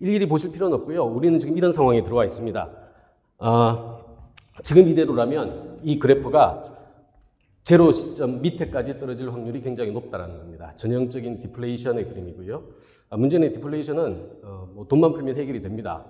일일이 보실 필요는 없고요. 우리는 지금 이런 상황에 들어와 있습니다. 지금 이대로라면 이 그래프가 제로 시점 밑에까지 떨어질 확률이 굉장히 높다는 겁니다. 전형적인 디플레이션의 그림이고요. 문제는 디플레이션은 돈만 풀면 해결이 됩니다.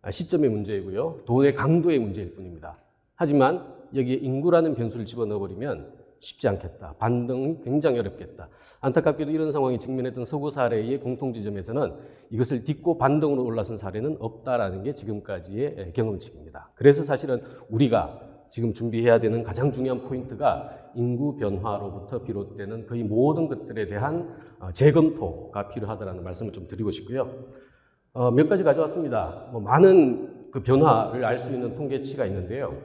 시점의 문제이고요. 돈의 강도의 문제일 뿐입니다. 하지만 여기에 인구라는 변수를 집어넣어버리면 쉽지 않겠다. 반등이 굉장히 어렵겠다. 안타깝게도 이런 상황에 직면했던 서구 사례의 공통지점에서는 이것을 딛고 반등으로 올라선 사례는 없다라는 게 지금까지의 경험칙입니다. 그래서 사실은 우리가 지금 준비해야 되는 가장 중요한 포인트가 인구 변화로부터 비롯되는 거의 모든 것들에 대한 재검토가 필요하다는 말씀을 좀 드리고 싶고요. 몇 가지 가져왔습니다. 많은 그 변화를 알 수 있는 통계치가 있는데요.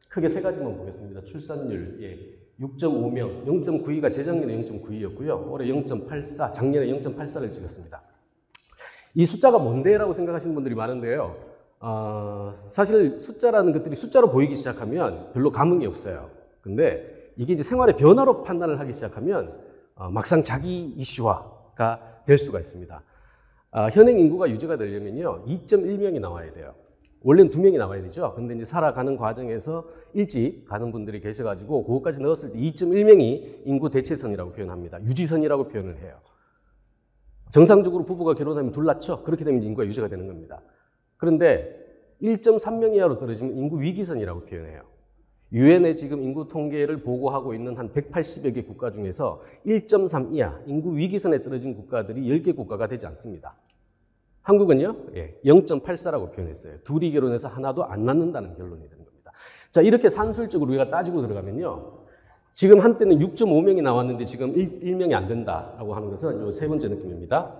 크게 세 가지만 보겠습니다. 출산율 6.5명, 0.92가 재작년에 0.92였고요. 올해 0.84, 작년에 0.84를 찍었습니다. 이 숫자가 뭔데라고 생각하시는 분들이 많은데요. 사실 숫자라는 것들이 숫자로 보이기 시작하면 별로 감흥이 없어요. 근데 이게 이제 생활의 변화로 판단을 하기 시작하면 막상 자기 이슈화가 될 수가 있습니다. 현행 인구가 유지가 되려면요, 2.1명이 나와야 돼요. 원래는 2명이 나와야 되죠. 근데 이제 살아가는 과정에서 일찍 가는 분들이 계셔가지고 그것까지 넣었을 때 2.1명이 인구 대체선이라고 표현합니다. 유지선이라고 표현을 해요. 정상적으로 부부가 결혼하면 둘 낳죠. 그렇게 되면 인구가 유지가 되는 겁니다. 그런데 1.3명 이하로 떨어지면 인구 위기선이라고 표현해요. 유엔의 지금 인구 통계를 보고하고 있는 한 180여 개 국가 중에서 1.3 이하, 인구 위기선에 떨어진 국가들이 10개 국가가 되지 않습니다. 한국은요, 0.84라고 표현했어요. 둘이 결혼해서 하나도 안 낳는다는 결론이 되는 겁니다. 자, 이렇게 산술적으로 우리가 따지고 들어가면요, 지금 한때는 6.5명이 나왔는데 지금 1명이 안 된다라고 하는 것은 요 세 번째 느낌입니다.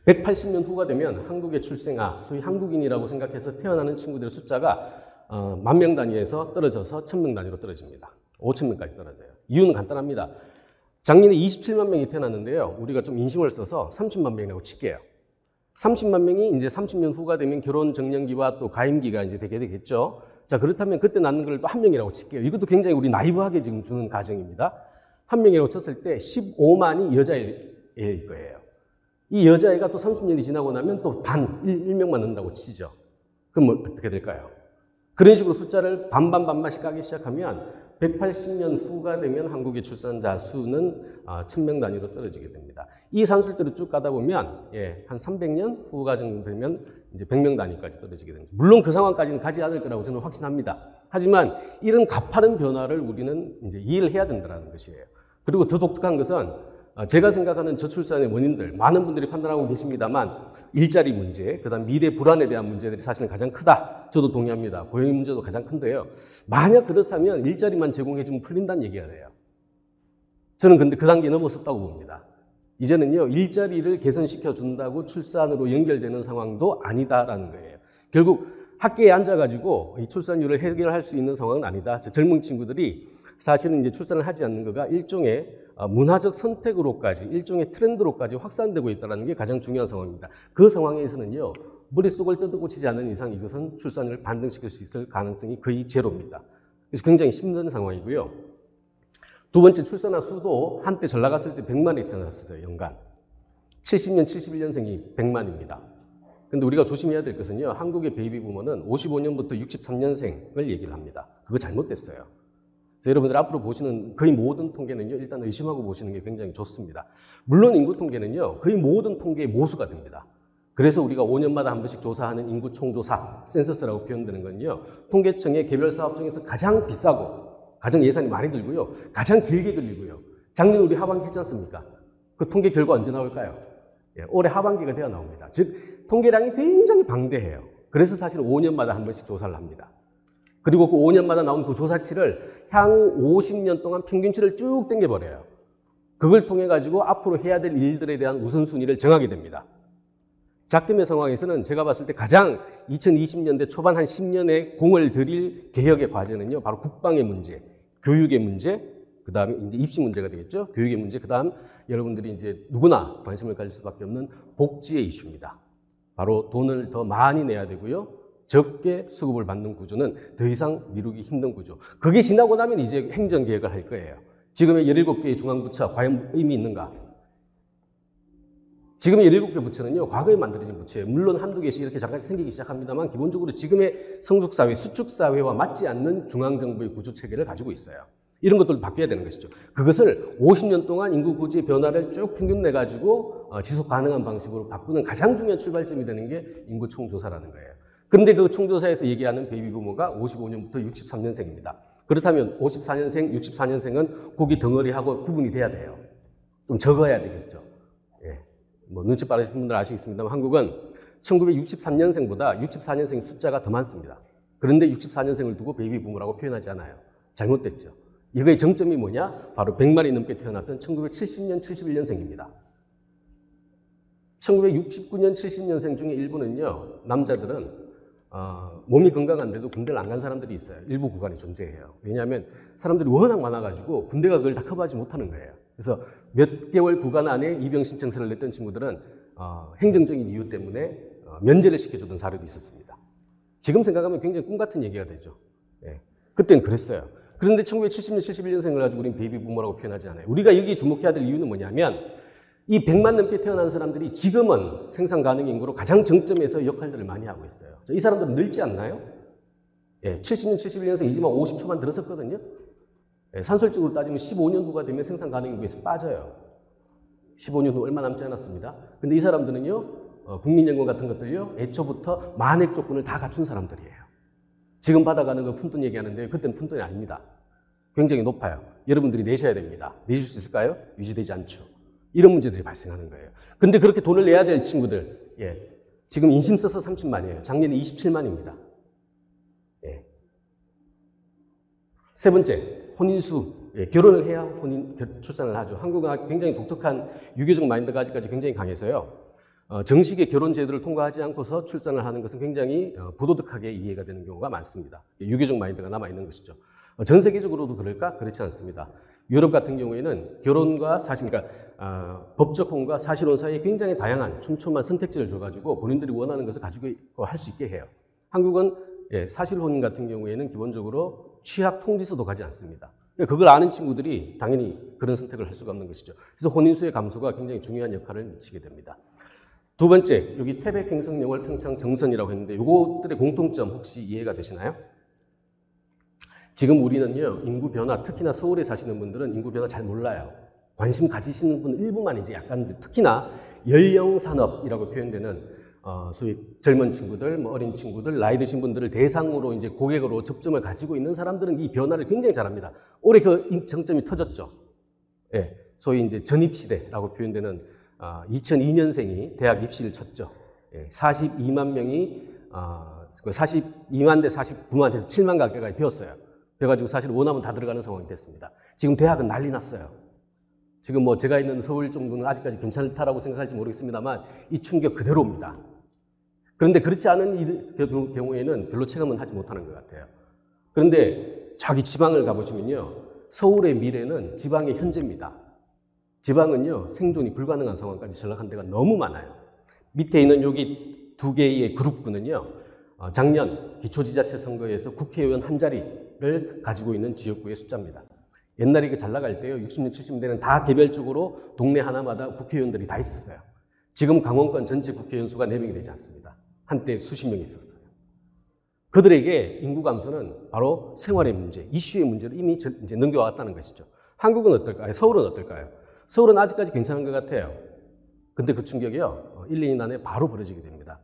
180년 후가 되면 한국의 출생아, 소위 한국인이라고 생각해서 태어나는 친구들의 숫자가 10,000명 단위에서 떨어져서 1,000명 단위로 떨어집니다. 5,000명까지 떨어져요. 이유는 간단합니다. 작년에 27만 명이 태어났는데요. 우리가 좀 인심을 써서 30만 명이라고 칠게요. 30만 명이 이제 30년 후가 되면 결혼 정년기와 또 가임기가 이제 되게 되겠죠. 자, 그렇다면 그때 낳는 걸 또 한 명이라고 칠게요. 이것도 굉장히 우리 나이브하게 지금 주는 가정입니다. 한 명이라고 쳤을 때 15만이 여자애일 거예요. 이 여자애가 또 30년이 지나고 나면 또 반, 1명만 넣는다고 치죠. 그럼 뭐 어떻게 될까요? 그런 식으로 숫자를 반반씩 까기 시작하면 180년 후가 되면 한국의 출산자 수는 1,000명 단위로 떨어지게 됩니다. 이 산술대로 쭉 가다 보면 한 300년 후가 정도 되면 이제 100명 단위까지 떨어지게 됩니다. 물론 그 상황까지는 가지 않을 거라고 저는 확신합니다. 하지만 이런 가파른 변화를 우리는 이제 이해를 해야 된다는 것이에요. 그리고 더 독특한 것은 제가 생각하는 저출산의 원인들, 많은 분들이 판단하고 계십니다만 일자리 문제, 그다음 미래 불안에 대한 문제들이 사실은 가장 크다. 저도 동의합니다. 고용 문제도 가장 큰데요. 만약 그렇다면 일자리만 제공해주면 풀린다는 얘기가 돼요. 저는 근데 그 단계 넘어섰다고 봅니다. 이제는요, 일자리를 개선시켜 준다고 출산으로 연결되는 상황도 아니다라는 거예요. 결국 학계에 앉아가지고 이 출산율을 해결할 수 있는 상황은 아니다. 젊은 친구들이 사실은 이제 출산을 하지 않는 거가 일종의 문화적 선택으로까지, 일종의 트렌드로까지 확산되고 있다는 게 가장 중요한 상황입니다. 그 상황에서는요, 머릿속을 뜯어고치지 않는 이상 이것은 출산율을 반등시킬 수 있을 가능성이 거의 제로입니다. 그래서 굉장히 힘든 상황이고요. 두 번째, 출산화 수도 한때 잘 나갔을 때 100만이 태어났어요, 연간. 70년, 71년생이 100만입니다. 근데 우리가 조심해야 될 것은요, 한국의 베이비 부머는 55년부터 63년생을 얘기를 합니다. 그거 잘못됐어요. 그래서 여러분들 앞으로 보시는 거의 모든 통계는요, 일단 의심하고 보시는 게 굉장히 좋습니다. 물론 인구 통계는요, 거의 모든 통계의 모수가 됩니다. 그래서 우리가 5년마다 한 번씩 조사하는 인구 총조사, 센서스라고 표현되는 건요, 통계청의 개별 사업 중에서 가장 비싸고, 가장 예산이 많이 들고요, 가장 길게 걸리고요. 작년 우리 하반기 했지 않습니까? 그 통계 결과 언제 나올까요? 올해 하반기가 되어 나옵니다. 즉, 통계량이 굉장히 방대해요. 그래서 사실 5년마다 한 번씩 조사를 합니다. 그리고 그 5년마다 나온 그 조사치를 향후 50년 동안 평균치를 쭉 당겨버려요. 그걸 통해 가지고 앞으로 해야 될 일들에 대한 우선순위를 정하게 됩니다. 작금의 상황에서는 제가 봤을 때 가장 2020년대 초반 한 10년에 공을 들일 개혁의 과제는요, 바로 국방의 문제, 교육의 문제, 그 다음에 이제 입시 문제가 되겠죠. 교육의 문제, 그 다음 여러분들이 이제 누구나 관심을 가질 수밖에 없는 복지의 이슈입니다. 바로 돈을 더 많이 내야 되고요, 적게 수급을 받는 구조는 더 이상 미루기 힘든 구조. 그게 지나고 나면 이제 행정개혁을 할 거예요. 지금의 17개의 중앙부처 과연 의미 있는가? 지금의 17개 부처는요, 과거에 만들어진 부처예요. 물론 한두 개씩 이렇게 잠깐씩 생기기 시작합니다만, 기본적으로 지금의 성숙사회, 수축사회와 맞지 않는 중앙정부의 구조체계를 가지고 있어요. 이런 것들도 바뀌어야 되는 것이죠. 그것을 50년 동안 인구 구조의 변화를 쭉 평균 내가지고 지속 가능한 방식으로 바꾸는 가장 중요한 출발점이 되는 게 인구 총조사라는 거예요. 그런데 그 총조사에서 얘기하는 베이비 부모가 55년부터 63년생입니다. 그렇다면 54년생, 64년생은 고기 덩어리하고 구분이 돼야 돼요. 좀 적어야 되겠죠. 예. 뭐 눈치 빠르신 분들 아시겠습니다만 한국은 1963년생보다 64년생 숫자가 더 많습니다. 그런데 64년생을 두고 베이비 부모라고 표현하지 않아요. 잘못됐죠. 이거의 정점이 뭐냐? 바로 100만이 넘게 태어났던 1970년, 71년생입니다. 1969년, 70년생 중에 일부는요, 남자들은 몸이 건강한데도 군대를 안 간 사람들이 있어요. 일부 구간이 존재해요. 왜냐하면 사람들이 워낙 많아가지고 군대가 그걸 다 커버하지 못하는 거예요. 그래서 몇 개월 구간 안에 입영 신청서를 냈던 친구들은 행정적인 이유 때문에 면제를 시켜주던 사례도 있었습니다. 지금 생각하면 굉장히 꿈 같은 얘기가 되죠. 예. 그때는 그랬어요. 그런데 1970년, 71년생을 가지고 우리는 베이비 부모라고 표현하지 않아요. 우리가 여기 주목해야 될 이유는 뭐냐면 이 100만 넘게 태어난 사람들이 지금은 생산 가능 인구로 가장 정점에서 역할들을 많이 하고 있어요. 이 사람들은 늙지 않나요? 예, 70년, 71년생 이지만 50초만 들었었거든요. 예, 산술적으로 따지면 15년 후가 되면 생산 가능 인구에서 빠져요. 15년 후 얼마 남지 않았습니다. 근데 이 사람들은요, 국민연금 같은 것들요, 애초부터 만액 조건을 다 갖춘 사람들이에요. 지금 받아가는 거 푼돈 얘기하는데 그때는 푼돈이 아닙니다. 굉장히 높아요. 여러분들이 내셔야 됩니다. 내실 수 있을까요? 유지되지 않죠. 이런 문제들이 발생하는 거예요. 근데 그렇게 돈을 내야 될 친구들, 예, 지금 인심 써서 30만이에요. 작년에 27만입니다. 예. 세 번째, 혼인수. 예, 결혼을 해야 출산을 하죠. 한국은 굉장히 독특한 유교적 마인드가 아직까지 굉장히 강해서요. 정식의 결혼 제도를 통과하지 않고서 출산을 하는 것은 굉장히 부도덕하게 이해가 되는 경우가 많습니다. 유교적 마인드가 남아있는 것이죠. 전 세계적으로도 그럴까? 그렇지 않습니다. 유럽 같은 경우에는 결혼과 사실, 그러니까 법적 혼과 사실혼 사이에 굉장히 다양한 촘촘한 선택지를 줘가지고 본인들이 원하는 것을 가지고 할 수 있게 해요. 한국은 예, 사실혼 같은 경우에는 기본적으로 취학 통지서도 가지 않습니다. 그걸 아는 친구들이 당연히 그런 선택을 할 수가 없는 것이죠. 그래서 혼인수의 감소가 굉장히 중요한 역할을 미치게 됩니다. 두 번째, 여기 태백, 행성, 영월, 평창, 정선이라고 했는데 이것들의 공통점 혹시 이해가 되시나요? 지금 우리는요, 인구 변화, 특히나 서울에 사시는 분들은 인구 변화 잘 몰라요. 관심 가지시는 분 일부만 이제 약간, 특히나 연령산업이라고 표현되는 소위 젊은 친구들, 뭐 어린 친구들, 나이 드신 분들을 대상으로 이제 고객으로 접점을 가지고 있는 사람들은 이 변화를 굉장히 잘합니다. 올해 그 정점이 터졌죠. 예, 소위 이제 전입시대라고 표현되는 2002년생이 대학 입시를 쳤죠. 예, 42만 명이 42만 대 49만 돼서 7만 가까이 비었어요. 그래가지고 사실 원하면 다 들어가는 상황이 됐습니다. 지금 대학은 난리 났어요. 지금 뭐 제가 있는 서울 정도는 아직까지 괜찮다라고 생각할지 모르겠습니다만 이 충격 그대로입니다. 그런데 그렇지 않은 경우에는 별로 체감은 하지 못하는 것 같아요. 그런데 자기 지방을 가보시면요, 서울의 미래는 지방의 현재입니다. 지방은요, 생존이 불가능한 상황까지 전락한 데가 너무 많아요. 밑에 있는 여기 두 개의 그룹군은요, 작년 기초지자체 선거에서 국회의원 한 자리를 가지고 있는 지역구의 숫자입니다. 옛날에 잘 나갈 때요, 60년, 70년대는 다 개별적으로 동네 하나마다 국회의원들이 다 있었어요. 지금 강원권 전체 국회의원 수가 4명이 되지 않습니다. 한때 수십 명이 있었어요. 그들에게 인구 감소는 바로 생활의 문제, 이슈의 문제를 이미 이제 넘겨왔다는 것이죠. 한국은 어떨까요? 서울은 어떨까요? 서울은 아직까지 괜찮은 것 같아요. 근데 그 충격이요, 1, 2년 안에 바로 벌어지게 됩니다.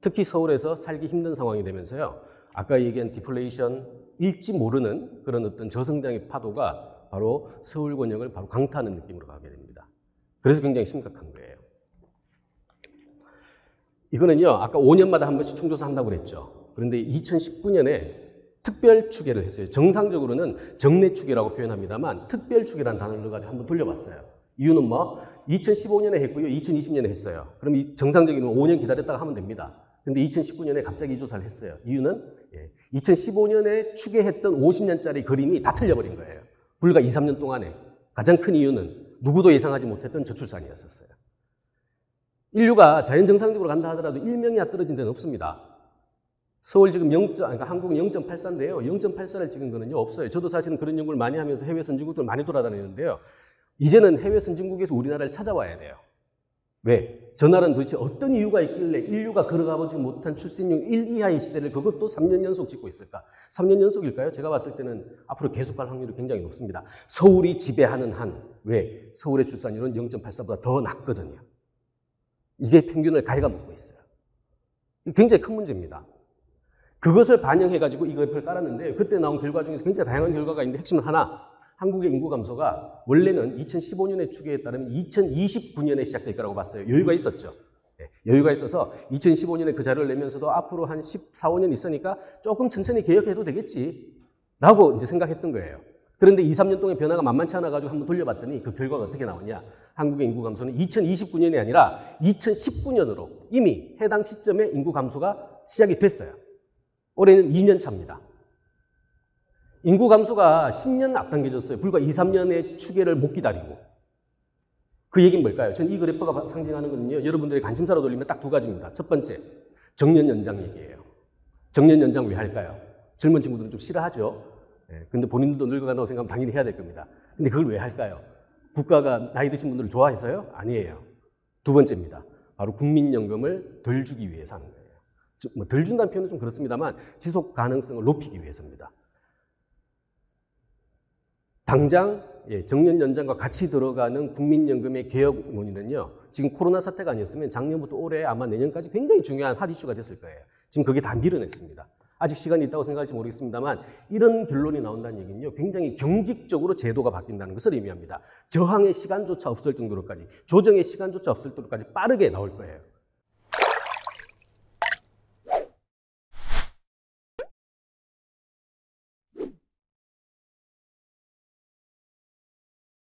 특히 서울에서 살기 힘든 상황이 되면서요, 아까 얘기한 디플레이션일지 모르는 그런 어떤 저성장의 파도가 바로 서울 권역을 바로 강타하는 느낌으로 가게 됩니다. 그래서 굉장히 심각한 거예요. 이거는요, 아까 5년마다 한 번씩 총조사 한다고 그랬죠. 그런데 2019년에 특별 추계를 했어요. 정상적으로는 정례 추계라고 표현합니다만 특별 추계라는 단어를 넣어가지고 한번 돌려봤어요. 이유는 뭐 2015년에 했고요, 2020년에 했어요. 그럼 이 정상적인 5년 기다렸다가 하면 됩니다. 근데 2019년에 갑자기 이 조사를 했어요. 이유는 2015년에 추계했던 50년짜리 그림이 다 틀려버린 거예요. 불과 2, 3년 동안에. 가장 큰 이유는 누구도 예상하지 못했던 저출산이었어요. 인류가 자연정상적으로 간다 하더라도 1명이나 떨어진 데는 없습니다. 서울 지금 그러니까 한국은 0.84인데요. 0.84를 찍은 거는요, 없어요. 저도 사실은 그런 연구를 많이 하면서 해외 선진국들 많이 돌아다니는데요. 이제는 해외 선진국에서 우리나라를 찾아와야 돼요. 왜? 전날은 도대체 어떤 이유가 있길래 인류가 걸어가보지 못한 출생률 1 이하의 시대를 그것도 3년 연속 짓고 있을까? 3년 연속일까요? 제가 봤을 때는 앞으로 계속 갈 확률이 굉장히 높습니다. 서울이 지배하는 한, 왜? 서울의 출산율은 0.84보다 더 낮거든요. 이게 평균을 갉아먹고 있어요. 굉장히 큰 문제입니다. 그것을 반영해가지고 이 그래프를 깔았는데 그때 나온 결과 중에서 굉장히 다양한 결과가 있는데 핵심은 하나, 한국의 인구 감소가 원래는 2015년의 추계에 따르면 2029년에 시작될 거라고 봤어요. 여유가 있었죠. 여유가 있어서 2015년에 그 자료를 내면서도 앞으로 한 14, 15년 있으니까 조금 천천히 개혁해도 되겠지 라고 이제 생각했던 거예요. 그런데 2, 3년 동안 변화가 만만치 않아가지고 한번 돌려봤더니 그 결과가 어떻게 나오냐. 한국의 인구 감소는 2029년이 아니라 2019년으로 이미 해당 시점에 인구 감소가 시작이 됐어요. 올해는 2년 차입니다. 인구 감소가 10년 앞당겨졌어요. 불과 2, 3년의 추계를 못 기다리고. 그 얘기는 뭘까요? 전 이 그래프가 상징하는 거는요. 여러분들이 관심사로 돌리면 딱 두 가지입니다. 첫 번째, 정년 연장 얘기예요. 정년 연장 왜 할까요? 젊은 친구들은 좀 싫어하죠. 근데 본인들도 늙어간다고 생각하면 당연히 해야 될 겁니다. 근데 그걸 왜 할까요? 국가가 나이 드신 분들을 좋아해서요? 아니에요. 두 번째입니다. 바로 국민연금을 덜 주기 위해서 하는 거예요. 뭐 덜 준다는 표현은 좀 그렇습니다만 지속 가능성을 높이기 위해서입니다. 당장 정년 연장과 같이 들어가는 국민연금의 개혁 논의는요. 지금 코로나 사태가 아니었으면 작년부터 올해 아마 내년까지 굉장히 중요한 핫 이슈가 됐을 거예요. 지금 그게 다 밀어냈습니다. 아직 시간이 있다고 생각할지 모르겠습니다만 이런 결론이 나온다는 얘기는요. 굉장히 경직적으로 제도가 바뀐다는 것을 의미합니다. 저항의 시간조차 없을 정도로까지, 조정의 시간조차 없을 정도로까지 빠르게 나올 거예요.